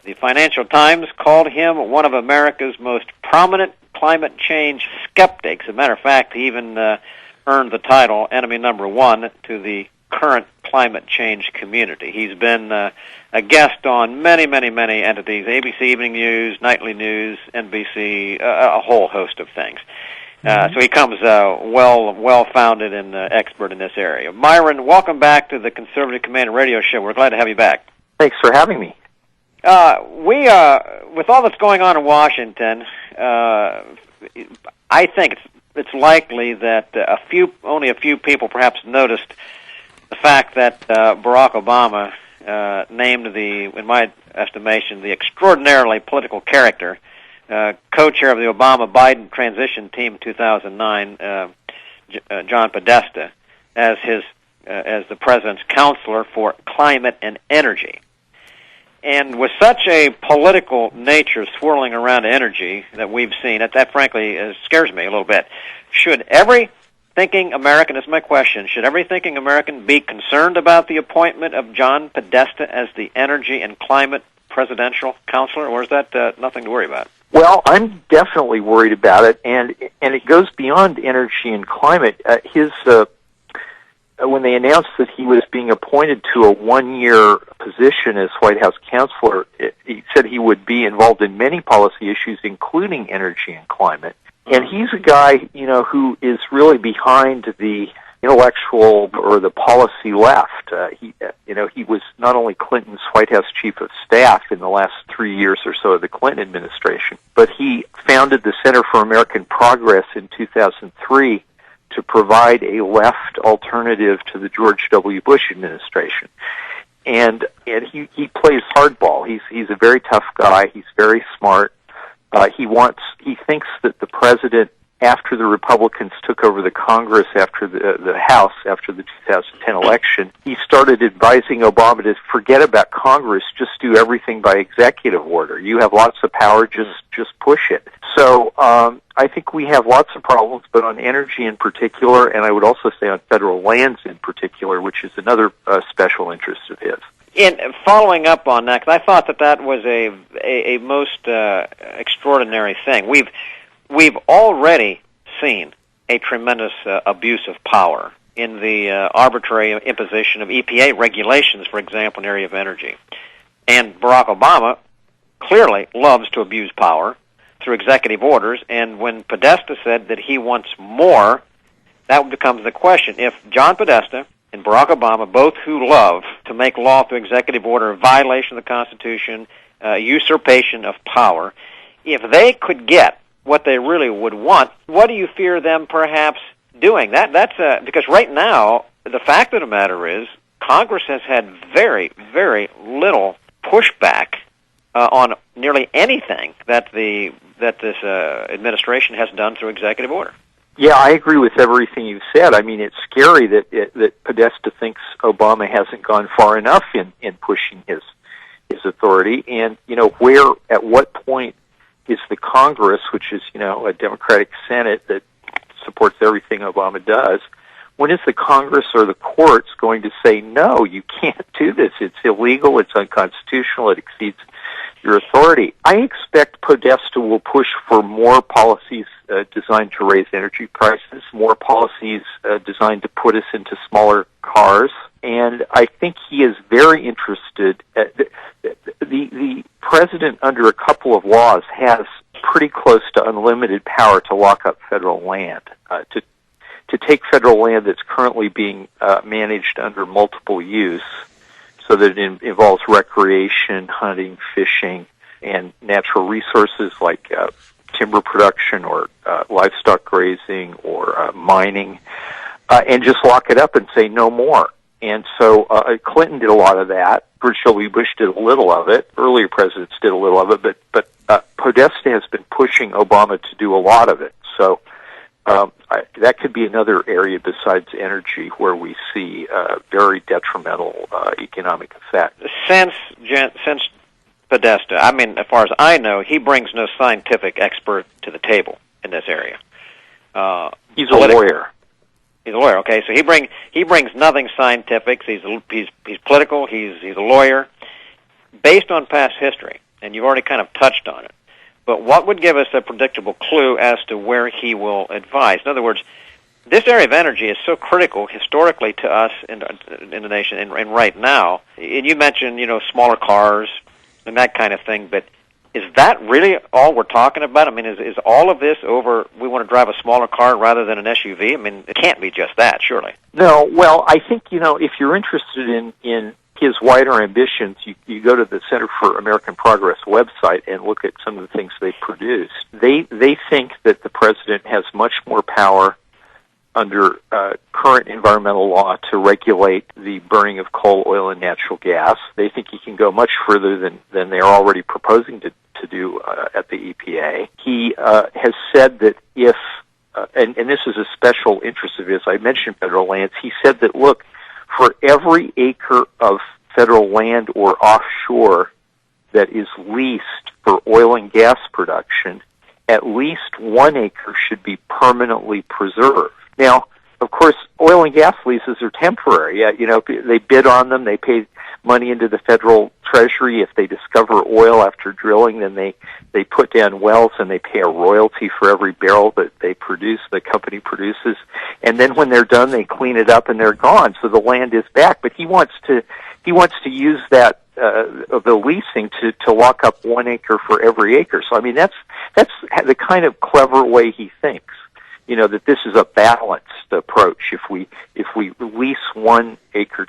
The Financial Times called him one of America's most prominent climate change skeptics. As a matter of fact, he even earned the title enemy number one to the current climate change community. He's been a guest on many entities, ABC Evening News, Nightly News, NBC, a whole host of things. So he comes well-founded and expert in this area. Myron, welcome back to the Conservative Command Radio Show. We're glad to have you back. Thanks for having me. With all that's going on in Washington, I think it's likely that only a few people perhaps noticed the fact that Barack Obama named in my estimation, the extraordinarily political character, co-chair of the Obama-Biden transition team in 2009, John Podesta, as the president's counselor for climate and energy. And with such a political nature swirling around energy that we've seen, that frankly scares me a little bit. Should every thinking American, this is my question, should every thinking American be concerned about the appointment of John Podesta as the energy and climate presidential counselor, or is that nothing to worry about? Well, I'm definitely worried about it, and it goes beyond energy and climate. When they announced that he was being appointed to a one-year position as White House counselor, he said he would be involved in many policy issues, including energy and climate. And he's a guy, who is really behind the intellectual or the policy left. He was not only Clinton's White House chief of staff in the last 3 years or so of the Clinton administration, but he founded the Center for American Progress in 2003 to provide a left alternative to the George W. Bush administration. And he plays hardball. He's a very tough guy. He's very smart. He thinks that the president, after the Republicans took over the Congress after the House after the 2010 election, he started advising Obama to forget about Congress, just do everything by executive order. You have lots of power, just push it. So I think we have lots of problems, but on energy in particular, and I would also say on federal lands in particular, which is another special interest of his. In following up on that, because I thought that was a most extraordinary thing. We've already seen a tremendous abuse of power in the arbitrary imposition of EPA regulations, for example, in the area of energy. And Barack Obama clearly loves to abuse power through executive orders, and when Podesta said that he wants more, that becomes the question. If John Podesta and Barack Obama, both who love to make law through executive order, violation of the Constitution, usurpation of power, if they could get what they really would want, what do you fear them perhaps doing? That's because right now, the fact of the matter is, Congress has had very, very little pushback on nearly anything that this administration has done through executive order. Yeah, I agree with everything you've said. I mean, it's scary that Podesta thinks Obama hasn't gone far enough in pushing his authority. And, at what point is the Congress, which is, a Democratic Senate that supports everything Obama does, when is the Congress or the courts going to say, no, you can't do this, it's illegal, it's unconstitutional, it exceeds your authority? I expect Podesta will push for more policies designed to raise energy prices, more policies designed to put us into smaller cars, and I think he is very interested. The president, under a couple of laws, has pretty close to unlimited power to lock up federal land, to take federal land that's currently being managed under multiple use, so that it involves recreation, hunting, fishing, and natural resources like timber production or livestock grazing or mining, and just lock it up and say no more. And so Clinton did a lot of that. George W. Bush did a little of it. Earlier presidents did a little of it, but Podesta has been pushing Obama to do a lot of it. So that could be another area besides energy where we see very detrimental economic effects. Since Podesta, I mean, as far as I know, he brings no scientific expert to the table in this area. He's a lawyer. He's a lawyer. Okay, so he brings nothing scientific. He's political. He's a lawyer. Based on past history, and you've already kind of touched on it. But what would give us a predictable clue as to where he will advise? In other words, this area of energy is so critical historically to us in the nation, and right now. And you mentioned, smaller cars and that kind of thing, but is that really all we're talking about? I mean, is all of this over, we want to drive a smaller car rather than an SUV? I mean, it can't be just that, surely. No, well, I think, if you're interested in his wider ambitions, you go to the Center for American Progress website and look at some of the things they produce. They think that the president has much more power under current environmental law to regulate the burning of coal, oil, and natural gas. They think he can go much further than they're already proposing to do at the EPA. He has said that if, and this is a special interest of his, I mentioned federal lands, he said that, look, for every acre of federal land or offshore that is leased for oil and gas production, at least 1 acre should be permanently preserved. Now, of course, oil and gas leases are temporary. They bid on them. They pay money into the federal treasury. If they discover oil after drilling, then they put down wells and they pay a royalty for every barrel that they produce, the company produces. And then when they're done, they clean it up and they're gone. So the land is back. But he wants to use that the leasing to lock up 1 acre for every acre. So I mean that's the kind of clever way he thinks. That this is a balanced approach. If we lease 1 acre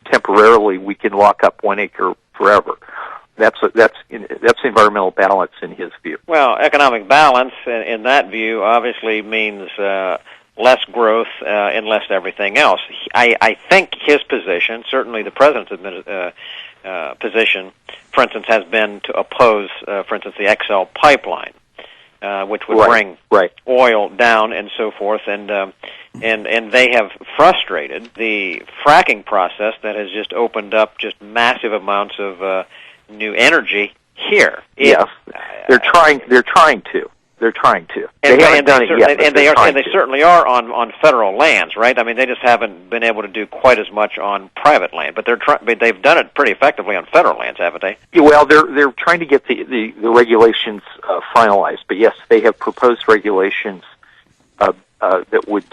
temporarily, we can lock up 1 acre forever. That's environmental balance in his view. Well, economic balance in that view obviously means less growth and less everything else. I think his position, certainly the president's position, for instance, has been to oppose, for instance, the XL pipeline. Which would bring oil down and so forth, and they have frustrated the fracking process that has just opened up just massive amounts of new energy here. Yes, they're trying to. They haven't done it yet, and they certainly are on federal lands, right? I mean, they just haven't been able to do quite as much on private land, but they've done it pretty effectively on federal lands, haven't they? Well, they're trying to get the regulations finalized, but yes, they have proposed regulations that would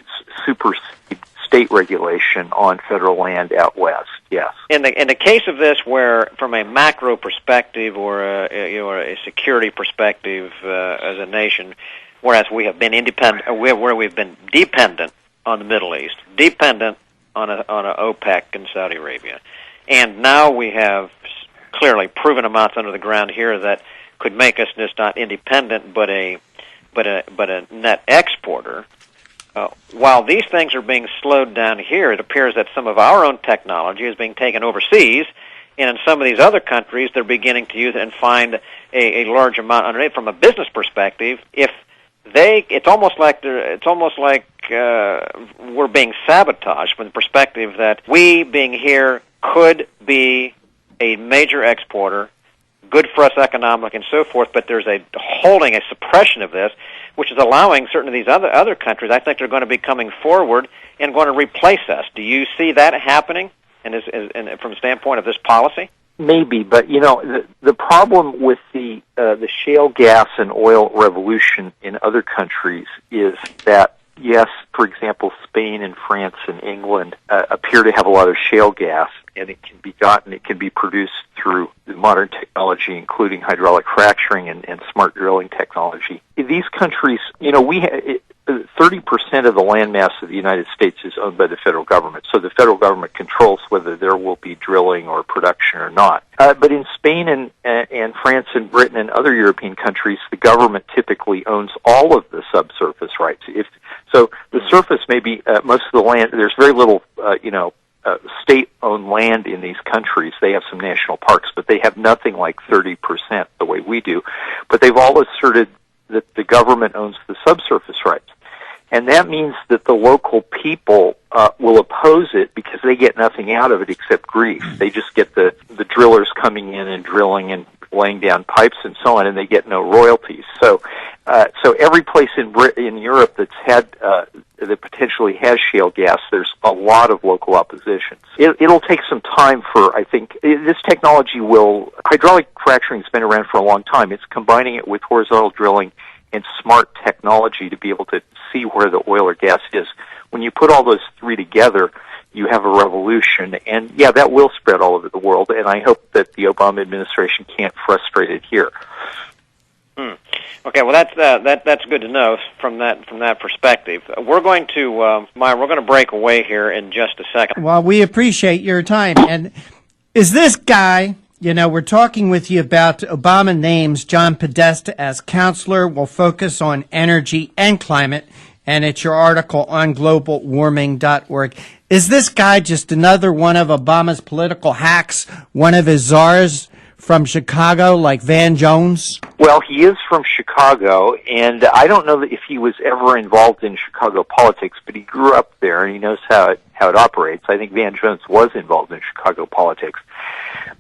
supersede state regulation on federal land out west. Yes. In the case of this, where from a macro perspective or a security perspective as a nation, whereas we have been independent, where we've been dependent on the Middle East, dependent on a OPEC and Saudi Arabia, and now we have clearly proven amounts under the ground here that could make us just not independent, but a net exporter. While these things are being slowed down here, it appears that some of our own technology is being taken overseas, and in some of these other countries, they're beginning to use it and find a large amount underneath. From a business perspective, it's almost like we're being sabotaged from the perspective that we, being here, could be a major exporter, good for us economic and so forth, but there's a suppression of this, which is allowing certain of these other countries, I think, they're going to be coming forward and going to replace us. Do you see that happening and from the standpoint of this policy? Maybe, but the problem with the shale gas and oil revolution in other countries is that, yes, for example, Spain and France and England appear to have a lot of shale gas, and it can be produced through modern technology, including hydraulic fracturing and smart drilling technology. These countries, 30% of the landmass of the United States is owned by the federal government, so the federal government controls whether there will be drilling or production or not. But in Spain and France and Britain and other European countries, the government typically owns all of the subsurface rights. So the surface may be most of the land. There's very little, state-owned land in these countries. They have some national parks, but they have nothing like 30% the way we do. But they've all asserted that the government owns the subsurface rights. And that means that the local people will oppose it because they get nothing out of it except grief. They just get the drillers coming in and drilling and laying down pipes and so on, and they get no royalties. So So every place in Europe that's had that potentially has shale gas, there's a lot of local opposition. It'll take some time for, I think, this technology will. Hydraulic fracturing has been around for a long time. It's combining it with horizontal drilling and smart technology to be able to see where the oil or gas is. When you put all those three together, you have a revolution, and yeah, that will spread all over the world, and I hope that the Obama administration can't frustrate it here. Okay, well that's good to know from that perspective. We're going to Myron, we're going to break away here in just a second. Well, we appreciate your time. And is this guy, we're talking with you about Obama names John Podesta as counselor. We'll focus on energy and climate, and it's your article on globalwarming.org. Is this guy just another one of Obama's political hacks, one of his czars from Chicago, like Van Jones? Well, he is from Chicago, and I don't know if he was ever involved in Chicago politics, but he grew up there, and he knows how it operates. I think Van Jones was involved in Chicago politics.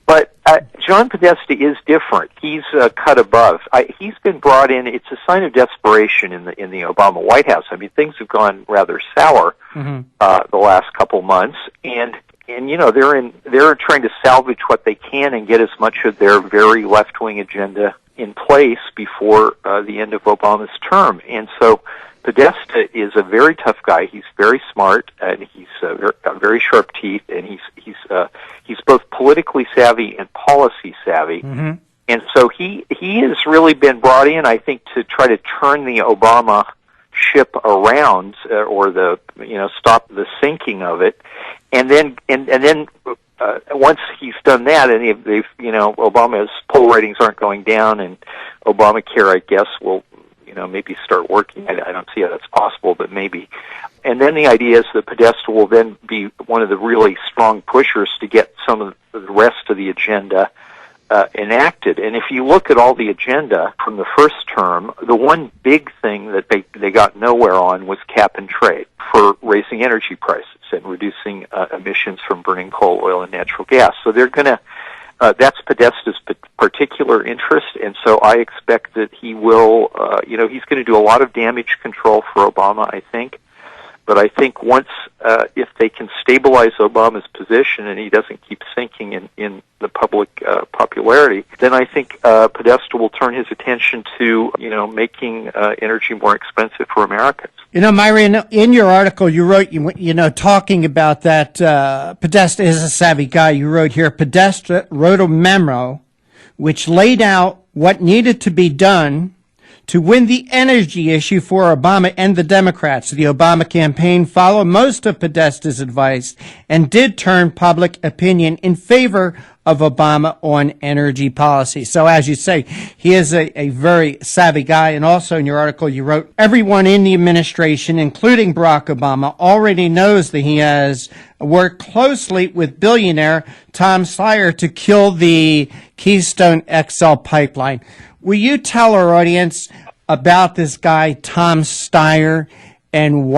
But John Podesta is different. He's cut above. He's been brought in. It's a sign of desperation in the Obama White House. I mean, things have gone rather sour the last couple months, and they're trying to salvage what they can and get as much of their very left-wing agenda in place before the end of Obama's term. And so Podesta is a very tough guy. He's very smart, and he's got very sharp teeth, and he's both politically savvy and policy savvy. And so he has really been brought in, I think, to try to turn the Obama ship around, or stop the sinking of it. And then once he's done that, and they've Obama's poll ratings aren't going down, and Obamacare, I guess, will maybe start working. I don't see how that's possible, but maybe. And then the idea is that Podesta will then be one of the really strong pushers to get some of the rest of the agenda enacted. And if you look at all the agenda from the first term, the one big thing that they got nowhere on was cap and trade for raising energy prices and reducing emissions from burning coal, oil, and natural gas. So they're going to, that's Podesta's particular interest, and so I expect that he will, he's going to do a lot of damage control for Obama, I think. But I think once, if they can stabilize Obama's position and he doesn't keep sinking in the public popularity, then I think Podesta will turn his attention to, making energy more expensive for Americans. Myron, in your article you wrote, talking about that Podesta is a savvy guy, you wrote here, Podesta wrote a memo which laid out what needed to be done to win the energy issue for Obama and the Democrats. The Obama campaign followed most of Podesta's advice and did turn public opinion in favor of Obama on energy policy. So as you say, he is a very savvy guy. And also in your article, you wrote, everyone in the administration, including Barack Obama, already knows that he has worked closely with billionaire Tom Steyer to kill the Keystone XL pipeline. Will you tell our audience about this guy, Tom Steyer, and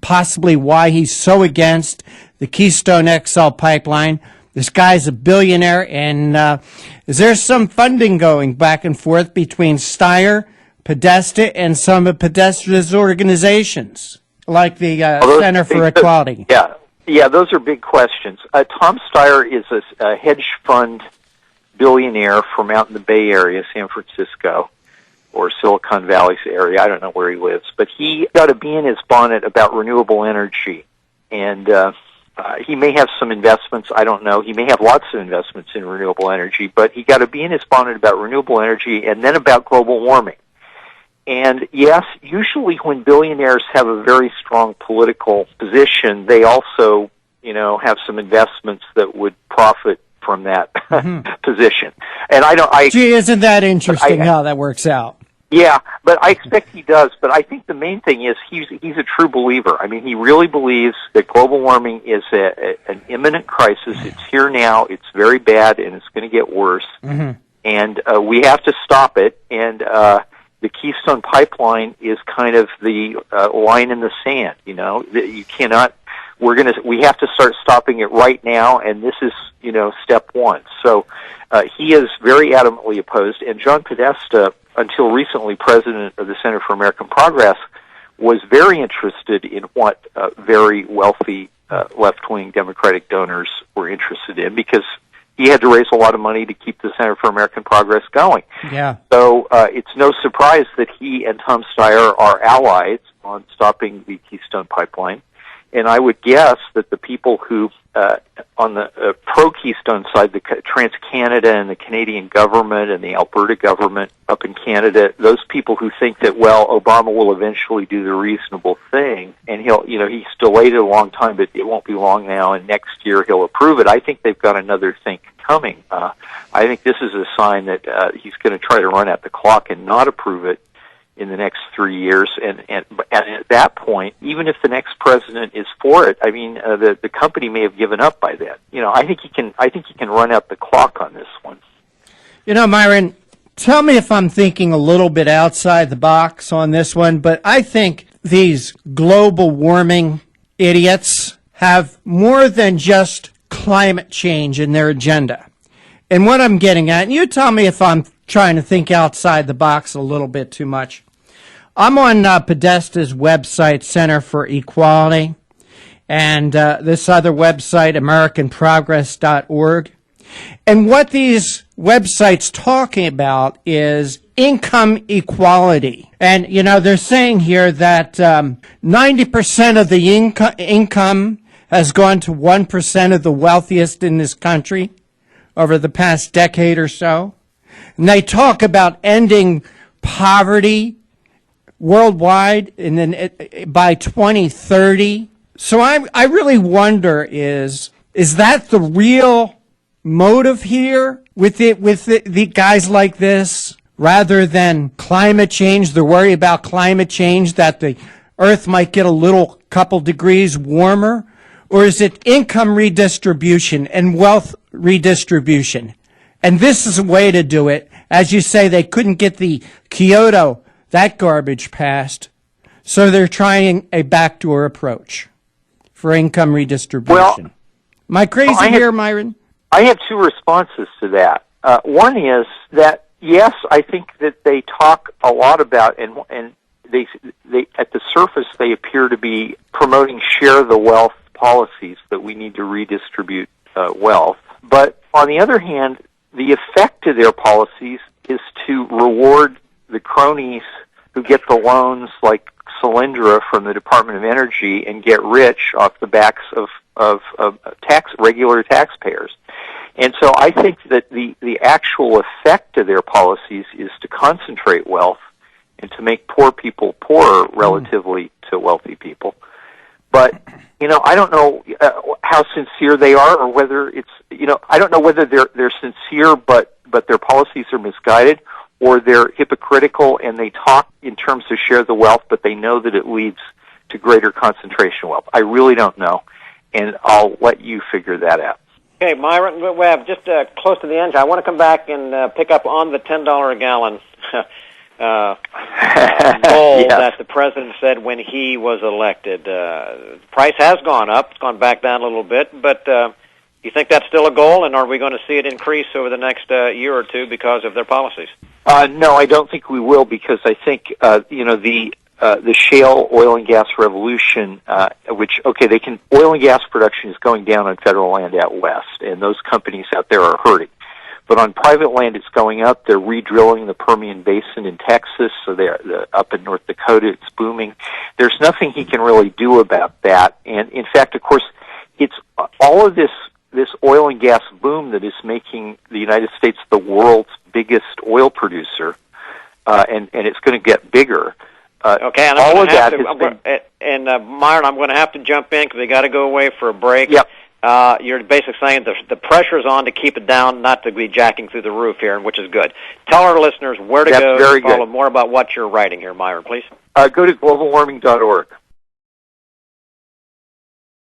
possibly why he's so against the Keystone XL pipeline? This guy's a billionaire, and is there some funding going back and forth between Steyer, Podesta, and some of Podesta's organizations, like the Center for Equality? Yeah, those are big questions. Tom Steyer is a hedge fund billionaire from out in the Bay Area, San Francisco, or Silicon Valley's area. I don't know where he lives, but he got a bee in his bonnet about renewable energy, and he may have some investments. I don't know. He may have lots of investments in renewable energy, but he got a bee in his bonnet about renewable energy and then about global warming. And yes, usually when billionaires have a very strong political position, they also, have some investments that would profit from that position. And Gee, isn't that interesting how that works out? Yeah, but I expect he does. But I think the main thing is he's a true believer. I mean, he really believes that global warming is an imminent crisis. It's here now. It's very bad, and it's going to get worse. And we have to stop it. And the Keystone Pipeline is kind of the line in the sand. You cannot. We have to start stopping it right now, and this is, step one. So he is very adamantly opposed, and John Podesta until recently president of the Center for American Progress, was very interested in what very wealthy left-wing Democratic donors were interested in, because he had to raise a lot of money to keep the Center for American Progress going. Yeah. So it's no surprise that he and Tom Steyer are allies on stopping the Keystone Pipeline. And I would guess that the people who, on the pro-Keystone side, the TransCanada and the Canadian government and the Alberta government up in Canada, those people who think that, well, Obama will eventually do the reasonable thing, and he's delayed it a long time, but it won't be long now, and next year he'll approve it. I think they've got another thing coming. I think this is a sign that he's going to try to run out the clock and not approve it in the next 3 years, and at that point, even if the next president is for it, I mean, the company may have given up by then. I think he can run out the clock on this one. Myron, tell me if I'm thinking a little bit outside the box on this one, but I think these global warming idiots have more than just climate change in their agenda. And what I'm getting at, and you tell me if I'm trying to think outside the box a little bit too much. I'm on Podesta's website, Center for Equality, and this other website, AmericanProgress.org. And what these websites talking about is income equality. And, they're saying here that 90% of the income has gone to 1% of the wealthiest in this country over the past decade or so. And they talk about ending poverty worldwide and then by 2030. So I really wonder, is that the real motive here with the guys like this, rather than climate change? They're worried about climate change, that the earth might get a little couple degrees warmer? Or is it income redistribution and wealth redistribution? And this is a way to do it. As you say, they couldn't get the Kyoto, that garbage passed, so they're trying a backdoor approach for income redistribution. Well, am I crazy here, Myron? I have two responses to that. One is that, yes, I think that they talk a lot about, and they at the surface, they appear to be promoting share the wealth policies, that we need to redistribute wealth. But on the other hand, the effect of their policies is to reward the cronies who get the loans like Solyndra from the Department of Energy and get rich off the backs of regular taxpayers. And so I think that the actual effect of their policies is to concentrate wealth and to make poor people poorer relatively to wealthy people. But, I don't know how sincere they are, or whether it's, I don't know whether they're sincere, but their policies are misguided, or they're hypocritical and they talk in terms of share the wealth, but they know that it leads to greater concentration of wealth. I really don't know, and I'll let you figure that out. Okay, Myron, we have just close to the end. I want to come back and pick up on the $10 a gallon goal yes. that the president said when he was elected. The price has gone up. It's gone back down a little bit, but you think that's still a goal, and are we going to see it increase over the next year or two because of their policies? No, I don't think we will, because I think the shale oil and gas revolution, oil and gas production is going down on federal land out west, and those companies out there are hurting. But on private land, it's going up. They're re-drilling the Permian Basin in Texas, so they're up in North Dakota. It's booming. There's nothing he can really do about that. And in fact, of course, it's all of this oil and gas boom that is making the United States the world's biggest oil producer, and it's going to get bigger. Okay, and all of that Myron, I'm going to have to jump in because we got to go away for a break. Yep. You're basically saying the pressure's on to keep it down, not to be jacking through the roof here, which is good. Tell our listeners where to go to follow more about what you're writing here, Myron, please. Go to globalwarming.org.